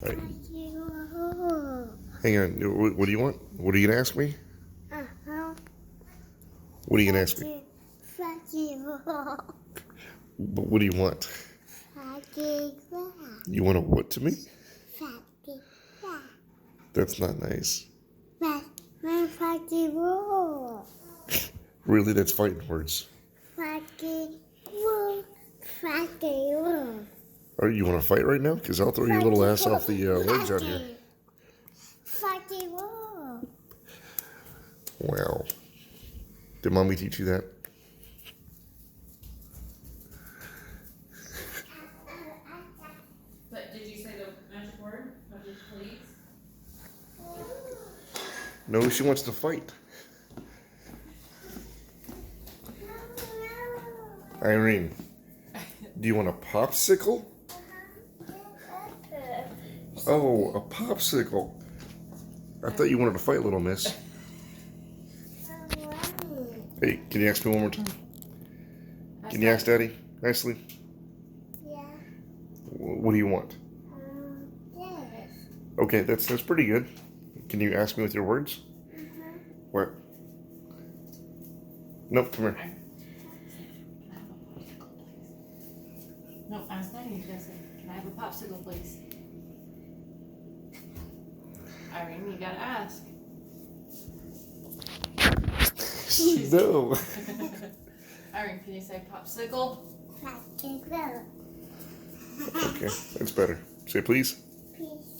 All right. Hang on. What do you want? What are you gonna ask me? What are you gonna ask me? What do you want? You want a what to me? That's not nice. Really, that's fighting words. Or you want to fight right now? Because I'll throw your little ass off the legs out here. Wow. Did mommy teach you that? But did you say the magic word? Magic please? No, she wants to fight. Irene, do you want a popsicle? Oh, a popsicle. I thought you wanted to fight, little miss. Hey, can you ask me one more time? Can you ask Daddy nicely? Yeah. What do you want? Yes. Okay, that's pretty good. Can you ask me with your words? What? Nope, come here. No, ask Daddy. You gotta say, can I have a popsicle, please? Irene, you gotta ask. No. Irene, can you say popsicle? Okay, that's better. Say please. Peace.